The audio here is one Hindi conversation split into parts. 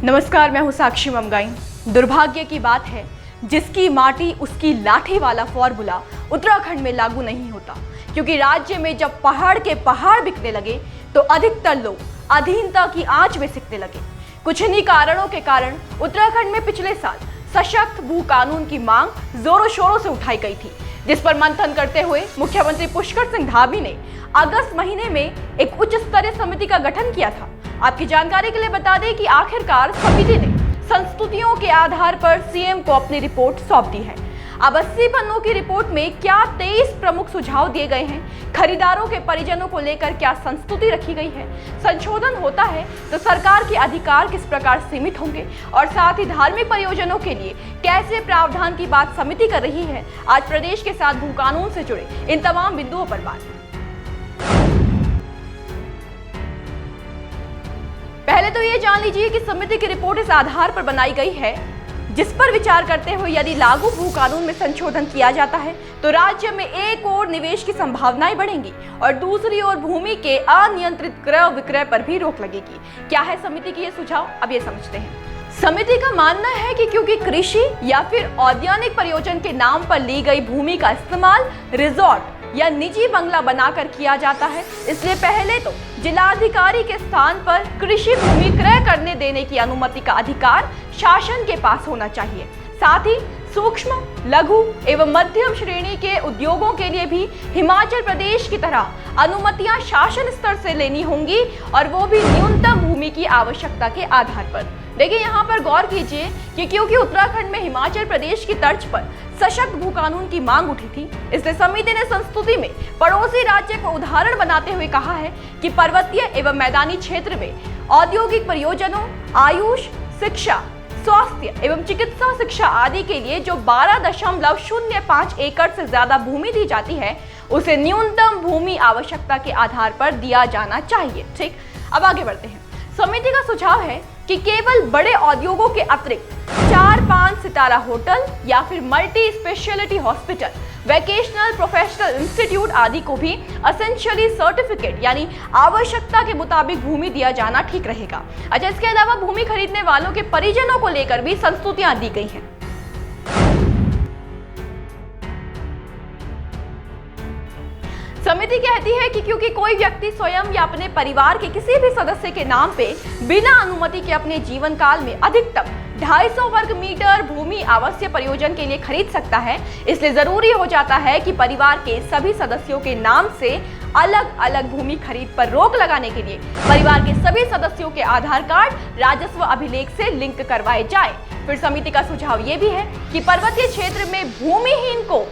नमस्कार, मैं हूं साक्षी ममगाई। दुर्भाग्य की बात है, जिसकी माटी उसकी लाठी वाला फॉर्मूला उत्तराखंड में लागू नहीं होता, क्योंकि राज्य में जब पहाड़ के पहाड़ बिकने लगे तो अधिकतर लोग अधीनता की आंच में सिकने लगे। कुछ इन्हीं कारणों के कारण उत्तराखंड में पिछले साल सशक्त भू कानून की मांग जोरों शोरों से उठाई गई थी, जिस पर मंथन करते हुए मुख्यमंत्री पुष्कर सिंह धामी ने अगस्त महीने में एक उच्च स्तरीय समिति का गठन किया था। आपकी जानकारी के लिए बता दें कि आखिरकार समिति ने संस्तुतियों के आधार पर सीएम को अपनी रिपोर्ट सौंप दी है। अब 80 पन्नों की रिपोर्ट में क्या 23 प्रमुख सुझाव दिए गए हैं, खरीदारों के परिजनों को लेकर क्या संस्तुति रखी गई है, संशोधन होता है तो सरकार के अधिकार किस प्रकार सीमित होंगे और साथ ही धार्मिक परियोजनों के लिए कैसे प्रावधान की बात समिति कर रही है। आज प्रदेश के साथ भू कानून से जुड़े इन तमाम बिंदुओं पर बात। पहले तो ये जान लीजिए कि समिति की रिपोर्ट इस आधार पर बनाई गई है जिस पर विचार करते हुए यदि लागू भू कानून में संशोधन किया जाता है तो राज्य में एक ओर निवेश की संभावनाएं बढ़ेंगी और दूसरी ओर भूमि के अनियंत्रित क्रय विक्रय पर भी रोक लगेगी। क्या है समिति की ये सुझाव, अब ये समझते हैं। समिति का मानना है कि क्योंकि कृषि या फिर औद्योगिक प्रयोजन के नाम पर ली गई भूमि का इस्तेमाल रिजॉर्ट या निजी बंगला बनाकर किया जाता है, इसलिए पहले तो जिलाधिकारी के स्थान पर कृषि भूमि क्रय करने देने की अनुमति का अधिकार शासन के पास होना चाहिए। साथ ही सूक्ष्म, लघु एवं मध्यम श्रेणी के उद्योगों के लिए भी हिमाचल प्रदेश की तरह अनुमतियां शासन स्तर से लेनी होंगी और वो भी न्यूनतम भूमि की आवश्यकता के आधार पर। देखिए, यहाँ पर गौर कीजिए कि क्योंकि उत्तराखंड में हिमाचल प्रदेश की तर्ज पर सशक्त भू कानून की मांग उठी थी, इसलिए समिति ने संस्तुति में पड़ोसी राज्य को उदाहरण बनाते हुए कहा है कि पर्वतीय एवं मैदानी क्षेत्र में औद्योगिक परियोजनों, आयुष, शिक्षा, स्वास्थ्य एवं चिकित्सा शिक्षा आदि के लिए जो 12.05 एकड़ से ज्यादा भूमि दी जाती है, उसे न्यूनतम भूमि आवश्यकता के आधार पर दिया जाना चाहिए। ठीक, अब आगे बढ़ते हैं। समिति का सुझाव है कि केवल बड़े उद्योगों के अतिरिक्त 4-5 सितारा होटल या फिर multi speciality hospital, vocational professional institute आदि को भी एसेंशियली सर्टिफिकेट यानी आवश्यकता के मुताबिक भूमि दिया जाना ठीक रहेगा। अच्छा, इसके अलावा भूमि खरीदने वालों के परिजनों को लेकर भी संस्तुतियां दी गई हैं। समिति कहती है कि क्योंकि कोई व्यक्ति स्वयं या अपने परिवार के किसी भी सदस्य के नाम पे बिना अनुमति के अपने जीवन काल में अधिकतम 250 वर्ग मीटर भूमि आवासीय प्रयोजन के लिए खरीद सकता है, इसलिए जरूरी हो जाता है कि परिवार के सभी सदस्यों के नाम से अलग अलग भूमि खरीद पर रोक लगाने के लिए परिवार के सभी सदस्यों के आधार कार्ड राजस्व अभिलेख से लिंक करवाए जाए। फिर समिति का सुझाव ये भी है कि पर्वतीय क्षेत्र में भूमिहीन को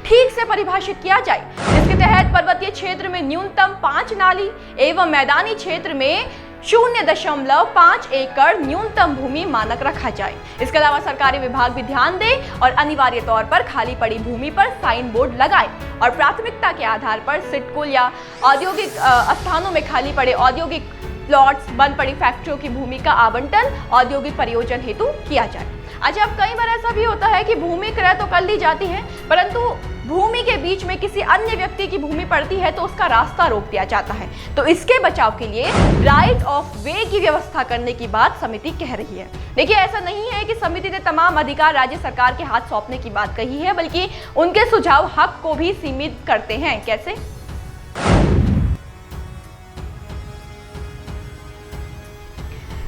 ठीक से परिभाषित किया जाए, जिसके तहत पर्वतीय क्षेत्र में न्यूनतम 5 नाली एवं मैदानी क्षेत्र में 0.5 एकड़ न्यूनतम भूमि मानक रखा जाए। इसके अलावा सरकारी विभाग भी ध्यान दे और अनिवार्य तौर पर खाली पड़ी भूमि पर साइन बोर्ड लगाए और प्राथमिकता के आधार पर सिडकुल या औद्योगिक स्थानों में खाली पड़े औद्योगिक प्लॉट्स, बंद पड़ी फैक्ट्रियों की भूमि का आवंटन औद्योगिक प्रयोजन हेतु किया जाए। अच्छा, अब कई बार ऐसा भी होता है कि भूमि क्रय तो कर ली जाती है, परंतु भूमि के बीच में किसी अन्य व्यक्ति की भूमि पड़ती है तो उसका रास्ता रोक दिया जाता है, तो इसके बचाव के लिए राइट ऑफ वे की व्यवस्था करने की बात समिति कह रही है। देखिए, ऐसा नहीं है कि समिति ने तमाम अधिकार राज्य सरकार के हाथ सौंपने की बात कही है, बल्कि उनके सुझाव हक को भी सीमित करते हैं। कैसे?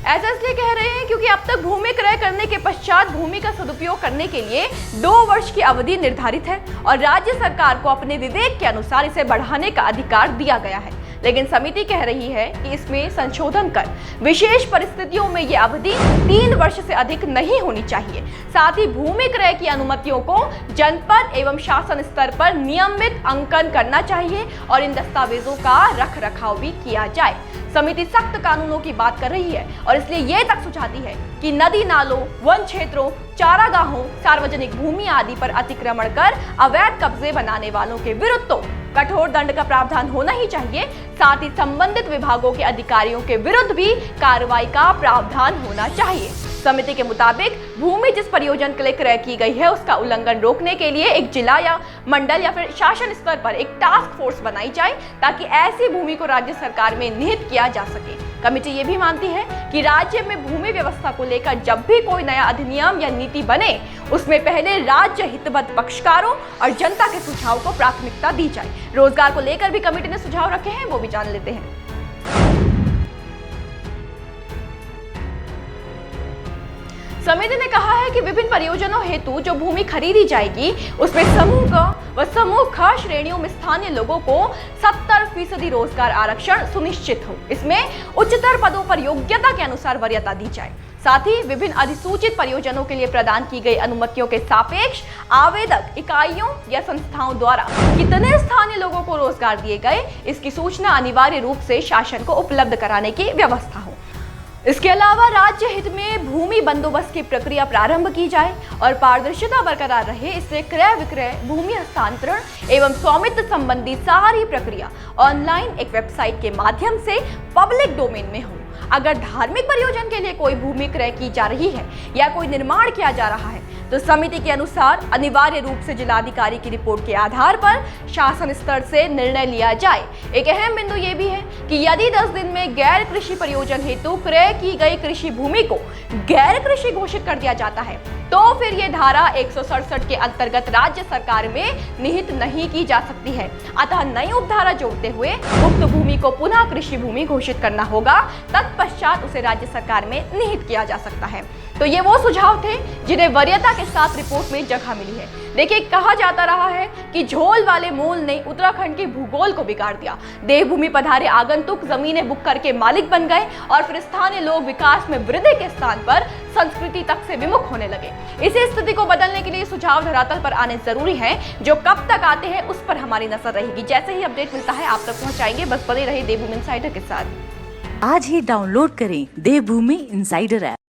ऐसा इसलिए कह रहे हैं क्योंकि अब तक भूमि क्रय करने के पश्चात भूमि का सदुपयोग करने के लिए 2 वर्ष की अवधि निर्धारित है और राज्य सरकार को अपने विवेक के अनुसार इसे बढ़ाने का अधिकार दिया गया है। लेकिन समिति कह रही है कि इसमें संशोधन कर विशेष परिस्थितियों में यह अवधि 3 वर्ष से अधिक नहीं होनी चाहिए। साथ ही भूमि क्रय की अनुमतियों को जनपद एवं शासन स्तर पर नियमित अंकन करना चाहिए और इन दस्तावेजों का रख रखाव भी किया जाए। समिति सख्त कानूनों की बात कर रही है और इसलिए ये तक सुझाती है कि नदी नालों, वन क्षेत्रों, चारागाहों, सार्वजनिक भूमि आदि पर अतिक्रमण कर अवैध कब्जे बनाने वालों के विरुद्ध तो कठोर दंड का प्रावधान होना ही चाहिए, साथ ही संबंधित विभागों के अधिकारियों के विरुद्ध भी कार्रवाई का प्रावधान होना चाहिए। समिति के मुताबिक भूमि जिस परियोजना के लिए क्रय की गई है उसका उल्लंघन रोकने के लिए एक जिला या मंडल या फिर शासन स्तर पर एक टास्क फोर्स बनाई जाए ताकि ऐसी भूमि को राज्य सरकार में निहित किया जा सके। कमेटी ये भी मानती है कि राज्य में भूमि व्यवस्था को लेकर जब भी कोई नया अधिनियम या नीति बने उसमें पहले राज्य हितबद्ध पक्षकारों और जनता के सुझाव को प्राथमिकता दी जाए। रोजगार को लेकर भी कमेटी ने सुझाव रखे हैं, वो भी जान लेते हैं। समिति ने कहा है कि विभिन्न परियोजनाओं हेतु जो भूमि खरीदी जाएगी उसमें समूह ख श्रेणियों में स्थानीय लोगों को 70% रोजगार आरक्षण सुनिश्चित हो। इसमें उच्चतर पदों पर योग्यता के अनुसार वरीयता दी जाए। साथ ही विभिन्न अधिसूचित परियोजनाओं के लिए प्रदान की गई अनुमतियों के सापेक्ष आवेदक इकाइयों या संस्थाओं द्वारा कितने स्थानीय लोगों को रोजगार दिए गए इसकी सूचना अनिवार्य रूप से शासन को उपलब्ध कराने की व्यवस्था हो। इसके अलावा राज्य हित में भूमि बंदोबस्त की प्रक्रिया प्रारंभ की जाए और पारदर्शिता बरकरार रहे, इससे क्रय विक्रय, भूमि हस्तांतरण एवं स्वामित्व संबंधी सारी प्रक्रिया ऑनलाइन एक वेबसाइट के माध्यम से पब्लिक डोमेन में हो। अगर धार्मिक प्रयोजन के लिए कोई भूमि क्रय की जा रही है या कोई निर्माण किया जा रहा है तो समिति के अनुसार अनिवार्य रूप से जिलाधिकारी की रिपोर्ट के आधार पर शासन स्तर से निर्णय लिया जाए। एक अहम बिंदु ये भी है कि यदि 10 दिन में गैर कृषि प्रयोजन हेतु क्रय की गई कृषि भूमि को गैर कृषि घोषित कर दिया जाता है तो फिर ये धारा 167 के अंतर्गत राज्य सरकार में निहित नहीं की जा सकती है। अतः नई उपधारा जोड़ते हुए उक्त भूमि को पुनः कृषि भूमि घोषित करना होगा, तत्पश्चात उसे राज्य सरकार में निहित किया जा सकता है। तो ये वो सुझाव थे जिन्हें वरीयता के साथ रिपोर्ट में जगह मिली है। देखिए, कहा जाता रहा है कि झोल वाले मूल ने उत्तराखंड के भूगोल को बिगाड़ दिया। देवभूमि पधारे आगंतुक जमीनें बुक करके मालिक बन गए और फिर स्थानीय लोग विकास में वृद्धि के स्थान पर संस्कृति तक से विमुख होने लगे। इसी स्थिति को बदलने के लिए सुझाव धरातल पर आने जरूरी हैं, जो कब तक आते हैं उस पर हमारी नजर रहेगी। जैसे ही अपडेट मिलता है आप तक पहुंचाएंगे। बस बने रहिए देवभूमि इनसाइडर के साथ। आज ही डाउनलोड करें देवभूमि इनसाइडर ऐप।